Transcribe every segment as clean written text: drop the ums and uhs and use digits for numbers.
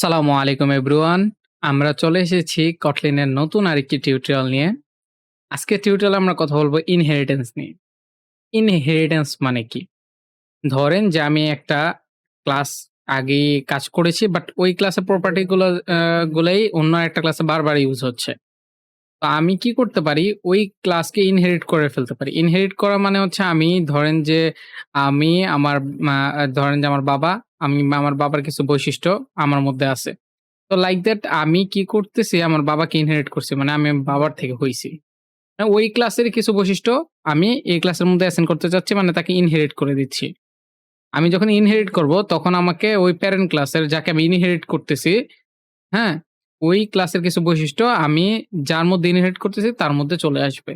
সালামু আলাইকুম এভরিওয়ান। আমরা চলে এসেছি কটলিনের নতুন আরেকটি টিউটোরিয়াল নিয়ে। আজকের টিউটোরিয়ালে আমরা কথা বলবো ইনহেরিটেন্স নিয়ে। ইনহেরিটেন্স মানে কি? ধরেন যে আমি একটা ক্লাস আগেই কাজ করেছি বাট ওই ক্লাসের প্রপার্টি গুলাই অন্য একটা ক্লাসে বারবার ইউজ হচ্ছে। তো আমি কি করতে পারি? ওই ক্লাসকে ইনহেরিট করে ফেলতে পারি। ইনহেরিট করা মানে হচ্ছে আমি ধরেন যে আমি আমার মা ধরেন যে আমার বাবার কিছু বৈশিষ্ট্য আমার মধ্যে আছে। তো লাইক দ্যাট আমি কি করতেছি আমার বাবাকে ইনহেরিট করছি। মানে আমি আমার বাবার থেকে হইছি। ওই ক্লাসের কিছু বৈশিষ্ট্য আমি এই ক্লাসের মধ্যে অ্যাসাইন করতে চাচ্ছি মানে তাকে ইনহেরিট করে দিচ্ছি। আমি যখন ইনহেরিট করব তখন আমাকে ওই প্যারেন্ট ক্লাসের যাকে আমি ইনহেরিট করতেছি, হ্যাঁ? ওই ক্লাসের কিছু বৈশিষ্ট্য আমি যার মধ্যে ইনহেরিট করতেছি তার মধ্যে চলে আসবে।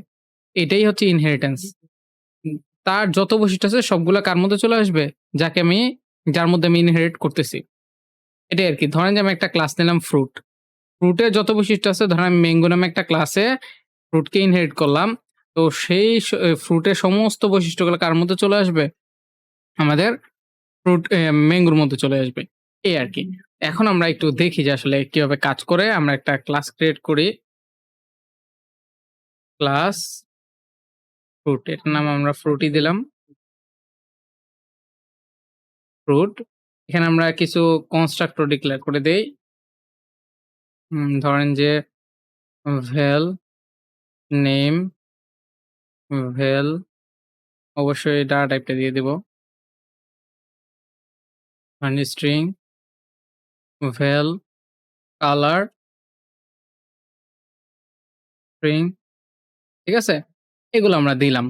এটাই হচ্ছে ইনহেরিটেন্স। উম তার যত বৈশিষ্ট্য আছে সবগুলা কার মধ্যে চলে আসবে? যার মধ্যে আমি ইনহেরিট করতেছি। এটাই আরকি। ধরেন যে আমি একটা ক্লাস নিলাম ফ্রুট। ফ্রুটের যত বৈশিষ্ট্য আছে ধরেন আমি ম্যাঙ্গো নামে একটা ক্লাসে ফ্রুটকে ইনহেরিট করলাম। তো সেই ফ্রুটের সমস্ত বৈশিষ্ট্যগুলো কার মধ্যে চলে আসবে? আমাদের ম্যাঙ্গোর মধ্যে চলে আসবে। এই আরকি। এখন আমরা একটু দেখি যে আসলে কিভাবে কাজ করে। আমরা একটা ক্লাস ক্রিয়েট করি। ক্লাস ফ্রুট এটার নাম আমরা ফ্রুটই দিলাম। ফ্রুট। এখানে আমরা কিছু কনস্ট্রাক্টর ডিক্লেয়ার করে দেই। ধরেন যে val নেম, val অবশ্যই ডাটা টাইপটা দিয়ে দিব। স্ট্রিং, val color string, ঠিক আছে? এগুলো আমরা দিলাম।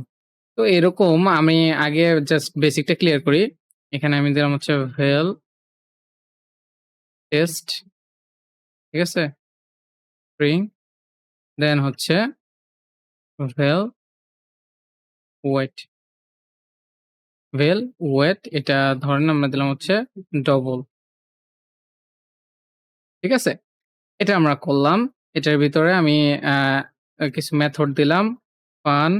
তো এরকম আমি আগে জাস্ট বেসিকটা ক্লিয়ার করি। এখানে আমি দিলাম হচ্ছে val test, ঠিক আছে? string দেন হচ্ছে val weight, এটা ধরেন আমরা দিলাম হচ্ছে ডবল, ঠিক আছে? এটা আমরা করলাম। এটার ভিতরে আমি আ কিছু মেথড দিলাম। ফান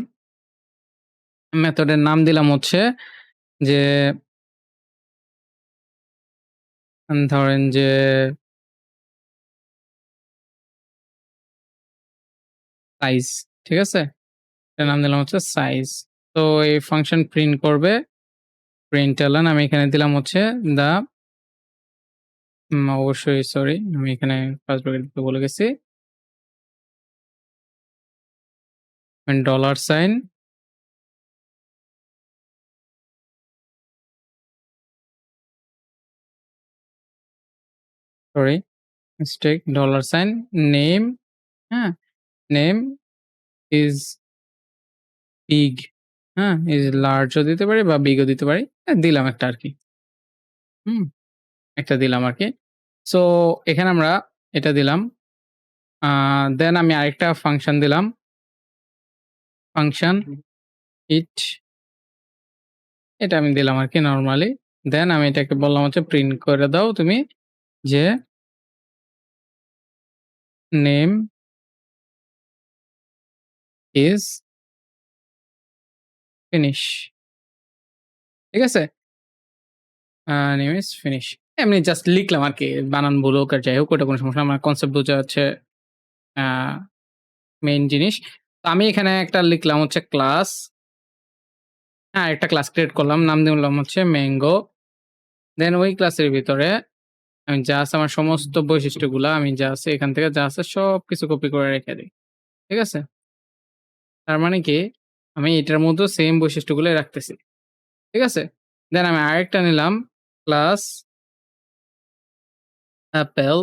মেথডের নাম দিলাম হচ্ছে যে ধরেন যে সাইজ, ঠিক আছে? এটার নাম দিলাম হচ্ছে সাইজ। তো এই ফাংশন প্রিন্ট করবে। প্রিন্টলন আমি এখানে দিলাম হচ্ছে দা অবশ্যই সরি আমি এখানে ফার্স্ট ব্র্যাকেট দিতে ভুলে গেছি। Dollar sign sorry mistake dollar sign name, হ্যাঁ? নেম ইজ বিগ, হ্যাঁ? ইজ লার্জ ও দিতে পারি বা বিগ ও দিতে পারি। দিলাম একটা আরকি। হুম? একটা দিলাম আরকি। সো এখানে আমরা এটা দিলাম। আ দেন আমি আরেকটা ফাংশন দিলাম। ফাংশন ইট এটা আমি দিলাম আরকি নরমালি। দেন আমি এটাকে বললাম হচ্ছে প্রিন্ট করে দাও তুমি যে নেম ইজ ফিনিশ, ঠিক আছে? Name is finish. এমনি জাস্ট লিখলাম আরকি। বানান ভুল হোক আর যাই হোক ওটা কোনো সমস্যা না। আমার কনসেপ্ট বোঝা হচ্ছে আ মেইন জিনিস। তো আমি এখানে একটা লিখলাম হচ্ছে ক্লাস, হ্যাঁ, একটা ক্লাস ক্রিয়েট করলাম। নাম দিলাম হচ্ছে ম্যাঙ্গো। দেন ওই ক্লাসের ভিতরে আমি জাস্ট আমার সমস্ত বৈশিষ্ট্যগুলা আমি যা আছে এখান থেকে যা আছে সবকিছু কপি করে রেখে দেই। ঠিক আছে? তার মানে কি আমি এটার মধ্যেও সেম বৈশিষ্ট্যগুলাই রাখতেছি। ঠিক আছে? দেন আমি আরেকটা নিলাম ক্লাস অ্যাপেল,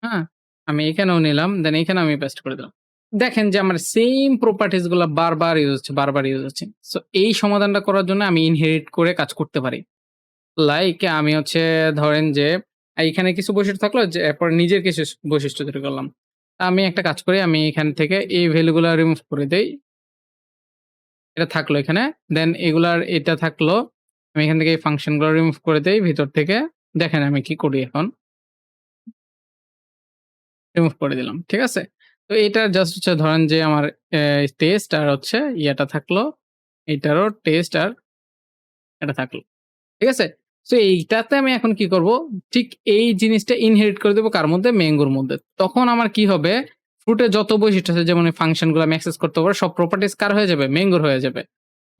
হ্যাঁ? আমি এখানেও নিলাম। দেন এখানে আমি পেস্ট করে দিলাম। দেখেন যে আমার সেইম প্রপার্টিজ গুলা বারবার ইউজ হচ্ছে। সো এই সমাধানটা করার জন্য আমি ইনহেরিট করে কাজ করতে পারি। লাইক আমি হচ্ছে ধরেন যে এইখানে কিছু বৈশিষ্ট্য থাকলো যে এরপর নিজের কিছু বৈশিষ্ট্য তৈরি করলাম। আমি একটা কাজ করি আমি এখান থেকে এই ভ্যালু গুলা রিমুভ করে দেই। এটা থাকলো এখানে। দেন এগুলার এটা থাকলো। আমি এখান থেকে এই ফাংশন গুলো রিমুভ করে দেই ভিতর থেকে। দেখেন আমি কি করি এখন। রিমুভ করে দিলাম। ঠিক আছে? তো এটা জাস্ট হচ্ছে ধরেন যে আমার টেস্ট আর হচ্ছে ইয়াটা থাকলো। এটারও টেস্ট আর এটা থাকলো। ঠিক আছে? সো এইটাতে আমি এখন কি করব? ঠিক এই জিনিসটা ইনহেরিট করে দেব কার মধ্যে? ম্যাঙ্গোর মধ্যে। তখন আমার কি হবে? ফ্রুটের যত বৈশিষ্ট্য আছে যেমন এই ফাংশনগুলো আমি অ্যাক্সেস করতে পারবো সব প্রপার্টিজ কার হয়ে যাবে? ম্যাঙ্গোর হয়ে যাবে।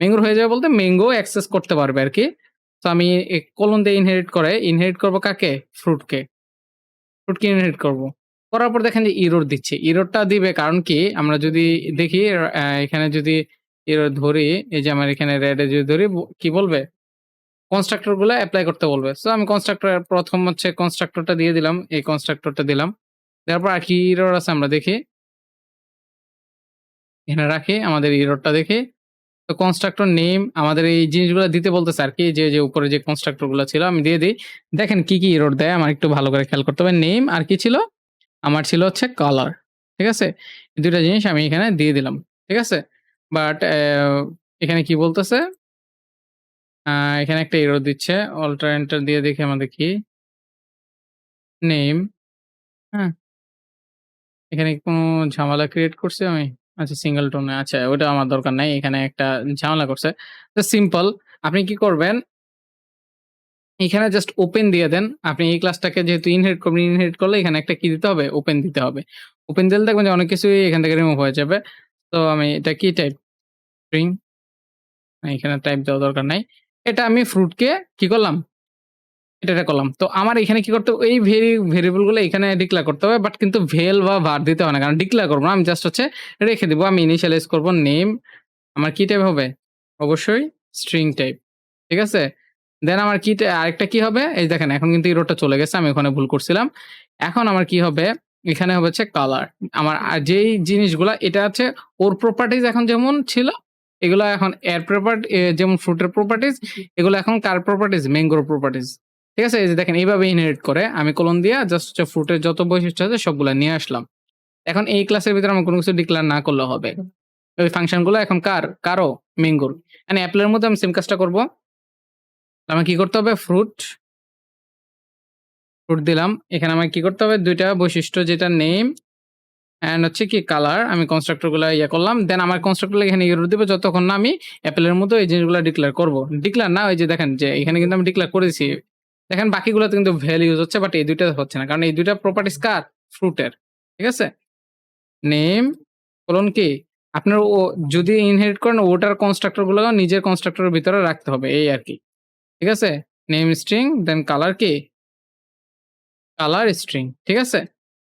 ম্যাঙ্গোর হয়ে যাবে বলতে ম্যাঙ্গো অ্যাক্সেস করতে পারবে আরকি। তো আমি কোলন দিয়ে ইনহেরিট করব কাকে? ফ্রুটকে। ফ্রুটকে ইনহেরিট করব। করার পর দেখেন যে এরর দিচ্ছে। এররটা দিবে কারণ কি? আমরা যদি দেখি এখানে যদি এরর ধরি, এই যে আমার এখানে রেড এ যদি ধরি কি বলবে? কনস্ট্রাক্টর গুলা এপ্লাই করতে বলবে। সো আমি কনস্ট্রাক্টর ১ম হচ্ছে কনস্ট্রাক্টরটা দিয়ে দিলাম। এই কনস্ট্রাক্টরটা দিলাম। দেওয়ার পর আর কি এরর আছে আমরা দেখি। এখানে রাখি আমাদের এররটা দেখি। তো কনস্ট্রাক্টর নেম আমাদের এই জিনিসগুলো দিতে বলতেছে আরকি যে উপরে যে কনস্ট্রাক্টর গুলা ছিল আমি দিয়ে দেই। দেখেন কি এরর দেয় আমার একটু ভালো করে খেয়াল করতে হবে। নেম আর কি ছিল? আমার ছিল হচ্ছে কালার। ঠিক আছে? এই ২ টা জিনিস আমি এখানে দিয়ে দিলাম। ঠিক আছে? বাট এখানে কি বলতেছে? আ এখানে একটা এরর দিচ্ছে। অল্টার এন্টার দিয়ে দেখি আমাদের কি? নেম, হ্যাঁ? এখানে কি কোনো ঝামেলা ক্রিয়েট করছি আমি? আচ্ছা সিঙ্গল টোন এ আচ্ছা ওটা আমার দরকার নাই। এখানে একটা ঝামেলা করছে। তো সিম্পল আপনি কি করবেন? এখানে জাস্ট ওপেন দিয়ে দেন। আপনি এই ক্লাসটাকে যেহেতু ইনহেরিট করবেন, ইনহেরিট করলে এখানে একটা কি দিতে হবে? ওপেন দিতে হবে। ওপেন দিলে দেখবেন যে অনেক কিছুই এখান থেকে রিমুভ হয়ে যাবে। তো আমি এটা কি টাইপ? স্ট্রিং এখানে টাইপ দেওয়ার দরকার নাই। এটা আমি ফ্রুটকে কি করলাম? এটা করলাম। তো আমার এখানে কি করতে হবে? এই ভেরিয়েবল গুলো এখানে ডিক্লেয়ার করতে হবে। বাট কিন্তু ভেল বা var দিতে হয় না। কারণ ডিক্লেয়ার করব না। আমি জাস্ট হচ্ছে রেখে দিব। আমি ইনিশিয়ালাইজ করব নেম আমার কি টাইপ হবে? অবশ্যই স্ট্রিং টাইপ। ঠিক আছে? দেন আমার আরেকটা কি হবে? এই দেখেন এখন কিন্তু এররটা চলে গেছে। আমি ওখানে ভুল করছিলাম। এখন আমার কি হবে? এখানে হবে হচ্ছে কালার। আমার যেই জিনিসগুলা এটা হচ্ছে ওর প্রপার্টিজ এখন যেমন ছিল, এগুলা এখন এর যেমন ফ্রুটের প্রপার্টিজ, এগুলো এখন কার প্রপার্টিজ? ম্যাঙ্গোর প্রপার্টিজ। ঠিক আছে? এই যে দেখেন এইভাবে ইনহেরিট করে আমি কলন দিয়া জাস্ট হচ্ছে ফ্রুটের যত বৈশিষ্ট্য আছে সবগুলা নিয়ে আসলাম। এখন এই ক্লাসের ভিতরে আমার কোনো কিছু ডিক্লেয়ার না করলেও হবে। ওই ফাংশন গুলো এখন কারো? ম্যাঙ্গোর। এন্ড অ্যাপেলের মধ্যে আমি সেম কাজটা করব। আমার কি করতে হবে? ফ্রুট দিলাম। এখানে আমাকে কি করতে হবে? ২ টা বৈশিষ্ট্য যেটা নেম অ্যান্ড হচ্ছে কি কালার আমি কনস্ট্রাক্টর গুলা করলাম। দেন আমার কনস্ট্রাক্টর এখানে এরর দিবে যতক্ষণ না আমি অ্যাপেলের মতো এই জিনিসগুলা ডিক্লেয়ার করব। ডিক্লেয়ার না ওই যে দেখেন যে এখানে কিন্তু আমি ডিক্লেয়ার করেছি। দেখেন বাকিগুলোতে কিন্তু ভ্যালু ইউজ হচ্ছে বাট এই ২ টা হচ্ছে না। কারণ এই ২ টা প্রপার্টিজ কার? ফ্রুটের। ঠিক আছে? নেম কোলন কি? আপনার যদি ইনহেরিট করেন ওটার কনস্ট্রাক্টর গুলো নিজের কনস্ট্রাক্টরের ভিতরে রাখতে হবে এই আরকি। ঠিক আছে? নেম স্ট্রিং দেন কালার কি? Colour string. ঠিক আছে?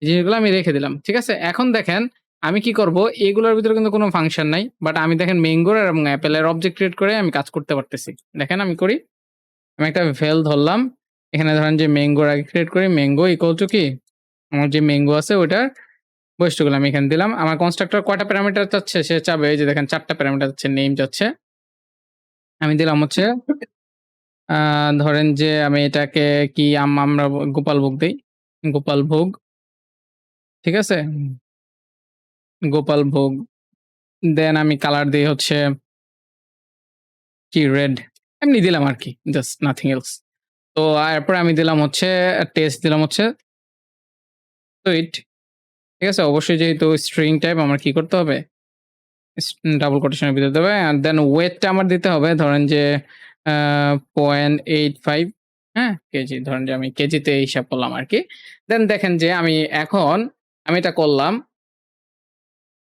এই জিনিসগুলো আমি রেখে দিলাম। ঠিক আছে? এখন দেখেন আমি কি করব এগুলোর ভিতরে কিন্তু কোনো ফাংশন নাই। বাট আমি দেখেন ম্যাঙ্গোর এবং অ্যাপেলের অবজেক্ট ক্রিয়েট করে আমি কাজ করতে পারতেছি। দেখেন আমি করি। আমি একটা ভেল ধরলাম। এখানে ধরেন যে ম্যাঙ্গোর আগে ক্রিয়েট করি ম্যাঙ্গো ইকুয়াল টু কি? আমার যে ম্যাঙ্গো আছে ওইটার বৈশিষ্ট্যগুলো আমি এখানে দিলাম। আমার কনস্ট্রাক্টর কয়টা প্যারামিটার চাচ্ছে? সে চাবে এই যে দেখেন ৪ টা প্যারামিটার চাচ্ছে, নেম চাচ্ছে। আমি দিলাম হচ্ছে আ ধরেন যে আমি এটাকে কি আমরা গোপাল ভোগ দেই। গোপাল ভোগ। ঠিক আছে? গোপাল ভোগ। দেন আমি কালার দেই হচ্ছে কি রেড। এমনি দিলাম আরকি। Just nothing else. তো এরপরে আমি দিলাম হচ্ছে টেস্ট দিলাম হচ্ছে সুইট। ঠিক আছে? অবশ্যই যেহেতু স্ট্রিং টাইপ আমার কি করতে হবে? ডাবল কোটেশন এর ভিতরে দিতে হবে। অ্যান্ড দেন ওয়েটটা আমার দিতে হবে ধরেন যে আ 0.85 হ্যাঁ? কেজি। ধরেন যে আমি কেজিতে হিসাব করলাম আরকি। দেন দেখেন যে আমি এটা করলাম।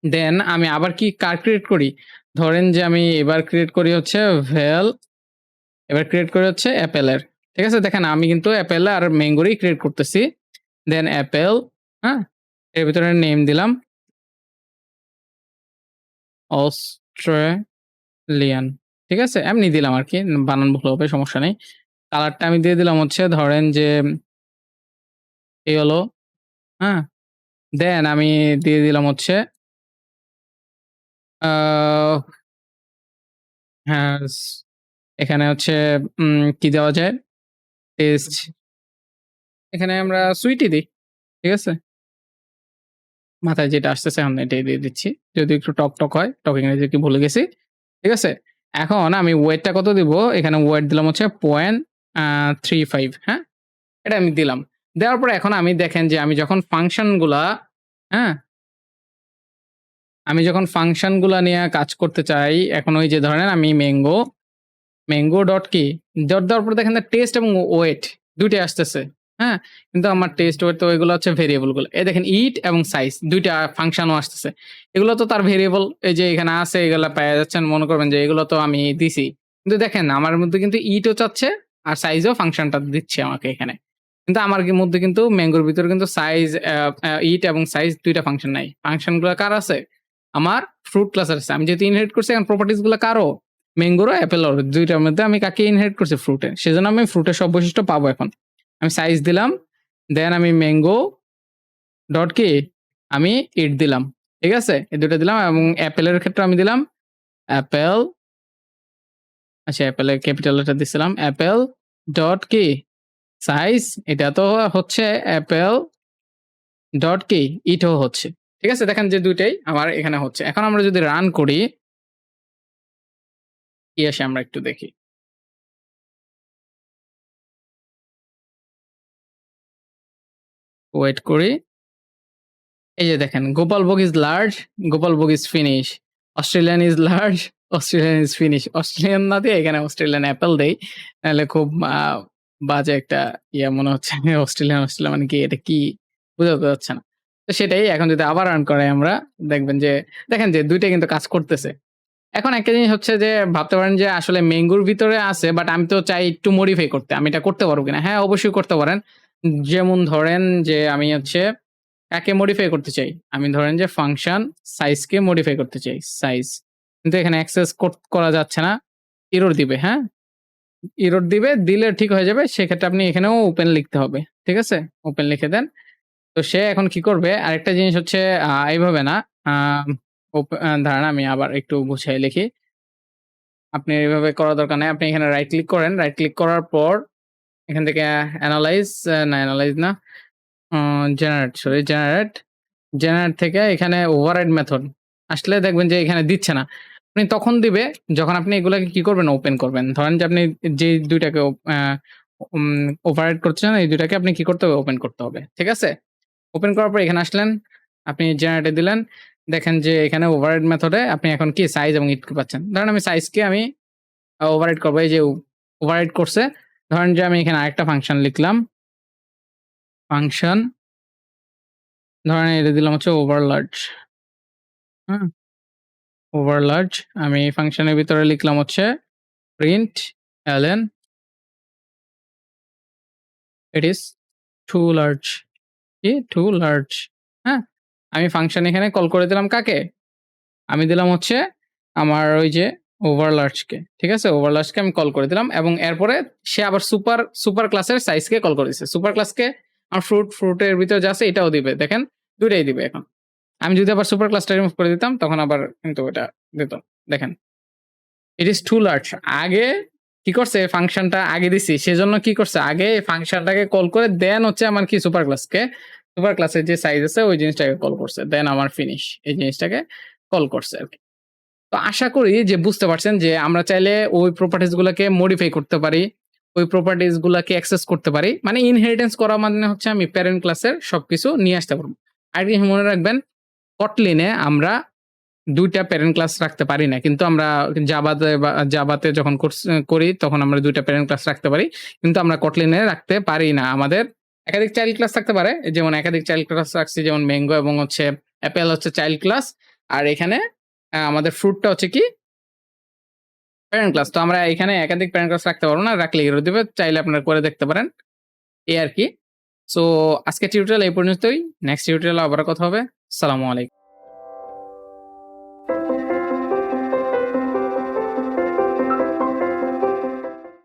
দেন আমি আবার কি কার ক্রিয়েট করি? ধরেন যে আমি এবার ক্রিয়েট করি হচ্ছে ভেল এবার ক্রিয়েট করি হচ্ছে অ্যাপেলের। ঠিক আছে? দেখেন আমি কিন্তু অ্যাপেল আর ম্যাঙ্গোরই ক্রিয়েট করতেছি। দেন অ্যাপেল, হ্যাঁ? এর ভিতরে নেম দিলাম অস্ট্রেলিয়ান। ঠিক আছে? এমনি দিলাম আরকি। বানান ভুল হবে সমস্যা নেই। কালারটা আমি দিয়ে দিলাম হচ্ছে ধরেন যে এই হলো, হ্যাঁ? দেন আমি দিয়ে দিলাম হচ্ছে আ হ্যাঁ, এখানে হচ্ছে কি দেওয়া যায়? টেস্ট এখানে আমরা সুইটই দেই। ঠিক আছে? মাথায় যেটা আসতেছে আমি এটাই দিয়ে দিচ্ছি। যদি একটু টক হয়, টক ইংরেজি কি ভুলে গেছি। ঠিক আছে? এখন আমি ওয়েটটা কত দিব? এখানে ওয়েট দিলাম হচ্ছে 0.35 হ্যাঁ? এটা আমি দিলাম। দেওয়ার পরে এখন আমি দেখেন যে আমি যখন ফাংশনগুলা হ্যাঁ? আমি যখন ফাংশনগুলা নিয়ে কাজ করতে চাই, এখন ওই যে ধরেন আমি ম্যাঙ্গো ম্যাঙ্গো ডট কি ডট দেওয়ার পর দেখেন টেস্ট এবং ওয়েট দুইটাই আসতেছে। হ্যাঁ? কিন্তু আমার টেস্ট ওয়েট তো এগুলো হচ্ছে ভেরিয়েবল গুলো। এই দেখেন ইট এবং সাইজ ২ টা ফাংশনও আসতেছে। এগুলো তো তার ভেরিয়েবল এই যে এখানে আছে এগুলা পেয়ে যাচ্ছেন মনে করবেন যে এগুলো তো আমি দিছি। কিন্তু দেখেন আমার মধ্যে কিন্তু ইটও চাচ্ছে আর সাইজও ফাংশনটা দিচ্ছে আমাকে এখানে। কিন্তু আমার মধ্যে কিন্তু ম্যাঙ্গোর ভিতরে কিন্তু সাইজ ইট এবং সাইজ ২ টা ফাংশন নাই। ফাংশন গুলা কার আছে? আমার ফ্রুট ক্লাসের আছে। আমি যেহেতু ইনহেরিট করছি এখন প্রপার্টিজ গুলা কারও? ম্যাঙ্গোরও অ্যাপেলেরও ২ টার মধ্যে আমি কাকে ইনহেরিট করছি? ফ্রুটের। সেজন্য আমি ফ্রুটের সব বৈশিষ্ট্য পাবো এখন। আমি সাইজ দিলাম, দেন আমি ম্যাঙ্গো ডট কি? আমি ইট দিলাম। ঠিক আছে? এই ২ টা দিলাম এবং অ্যাপেলের ক্ষেত্রে আমি দিলাম অ্যাপেল আচ্ছা অ্যাপেলের ক্যাপিটাল লেটার দিছিলাম। অ্যাপেল ডট কি? সাইজ এটা তো হচ্ছে অ্যাপেল ডট কি? ইটও হচ্ছে। ঠিক আছে? দেখেন যে ২ টাই আমার এখানে হচ্ছে। এখন আমরা যদি রান করি, কি আসে আমরা একটু দেখি। ওয়েট করি। এই যে দেখেন গোপাল ভোগ ইজ লার্জ, গোপাল ভোগ is finish. Australian is large, Australian is finish. Australian না দিয়ে এখানে অস্ট্রেলিয়ান অ্যাপেল দেই। নাহলে খুব বাজে একটা মনে হচ্ছে। অস্ট্রেলিয়ান মানে কি এটা কি বোঝাতে যাচ্ছে না। তো সেটাই এখন যদি আবার রান করাই আমরা দেখবেন যে দেখেন যে ২ টাই কিন্তু কাজ করতেছে। এখন একটা জিনিস হচ্ছে যে ভাবতে পারেন যে আসলে ম্যাঙ্গোর ভিতরে আছে বাট আমি তো চাই একটু মডিফাই করতে। আমি এটা করতে পারবো কিনা? হ্যাঁ, অবশ্যই করতে পারেন। যেমন ধরেন যে আমি হচ্ছে কাকে মডিফাই করতে চাই? আমি ধরেন যে ফাংশন সাইজকে মডিফাই করতে চাই। সাইজ। কিন্তু এখানে অ্যাক্সেস করা যাচ্ছে না। এরর দিবে, হ্যাঁ? এরর দিবে, দিলে ঠিক হয়ে যাবে। সেক্ষেত্রে আপনি এখানেও ওপেন লিখতে হবে। ঠিক আছে? ওপেন লিখে দেন। তো সে এখন কি করবে? আরেকটা জিনিস হচ্ছে এইভাবে না। আম দাঁড়ান আমি আবার একটু গুছিয়ে লিখি। আপনি এভাবে করার দরকার নাই। আপনি এখানে রাইট ক্লিক করেন। রাইট ক্লিক করার পর এখান থেকে এনালাইজ না এনালাইজ না। জেনারেট সরি জেনারেট জেনারেট থেকে এখানে ওভাররাইড মেথড আসলে দেখবেন যে এখানে দিচ্ছে না। আপনি তখন দিবে যখন আপনি এগুলাকে কি করবেন? ওপেন করবেন। ধরেন যে আপনি যে ২ টাকে উম ওভাররাইড করছেন এই ২ টাকে আপনি কি করতে হবে? ওপেন করতে হবে। ঠিক আছে? ওপেন করার পর এখানে আসলেন। আপনি জেনারেট এ দিলেন। দেখেন যে এখানে ওভাররাইড মেথডে আপনি এখন কি সাইজ এবং ইট পাচ্ছেন। ধরেন আমি সাইজকে আমি ওভাররাইড করব। এই যে ওভাররাইড করছে। ধরেন যে আমি এখানে আরেকটা ফাংশন লিখলাম। ফাংশন ধরেন এটা দিলাম হচ্ছে ওভারলার্জ। হুম? ওভারলার্জ আমি এই ফাংশনের ভিতরে লিখলাম হচ্ছে print LN it is to large কি টু লার্জ হ্যাঁ আমি ফাংশন এখানে কল করে দিলাম কাকে আমি দিলাম হচ্ছে আমার ওই যে ওভারলার্জকে ঠিক আছে ওভারলার্জকে আমি কল করে দিলাম এবং এরপরে সে আবার সুপার সুপার ক্লাসের সাইজকে কল করে দিচ্ছে সুপার ক্লাসকে আমার ফ্রুটের ভিতরে যা আছে এটাও দিবে দেখেন দুইটাই দিবে এখন আমি যদি আবার সুপার ক্লাসটা রিমুভ করে দিতাম তখন আবার কিন্তু এটা দিত দেখেন ইট ইস টু লার্জ আগে কি করছে ফাংশনটা আগে দিছি সেজন্য কি করছে আগে ফাংশনটাকে কল করে দেন হচ্ছে আমার কি সুপার ক্লাসের যে সাইজ আছে ওই জিনিসটাকে কল করছে দেন আমার ফিনিশ এই জিনিসটাকে কল করছে আর কি তো আশা করি যে বুঝতে পারছেন যে আমরা চাইলে ওই প্রপার্টিজ গুলোকে মডিফাই করতে পারি ওই প্রপার্টিজ গুলাকে অ্যাক্সেস করতে পারি মানে ইনহেরিটেন্স করা মানে হচ্ছে আমি প্যারেন্ট ক্লাসের সবকিছু নিয়ে আসতে পারবো আর কি মনে রাখবেন কটলিনে আমরা ২ টা প্যারেন্ট ক্লাস রাখতে পারি না। কিন্তু আমরা জাভাতে যখন করি তখন আমরা ২ টা প্যারেন্ট ক্লাস রাখতে পারি। কিন্তু আমরা Kotlin এ রাখতে পারি না। আমাদের একাধিক চাইল্ড ক্লাস থাকতে পারে। যেমন একাধিক চাইল্ড ক্লাস রাখছি যেমন ম্যাঙ্গো এবং হচ্ছে অ্যাপেল হচ্ছে চাইল্ড ক্লাস। আর এখানে আমাদের ফ্রুটটা হচ্ছে কি প্যারেন্ট ক্লাস। তো আমরা এখানে একাধিক প্যারেন্ট ক্লাস রাখতে পারবো না। রাখলে এরর দিবে। চাইলে আপনারা করে দেখতে পারেন। এই আরকি। সো আজকের টিউটোরিয়াল এই পর্যন্তই। নেক্সট টিউটোরিয়ালে আবারও কথা হবে। আসসালামু আলাইকুম।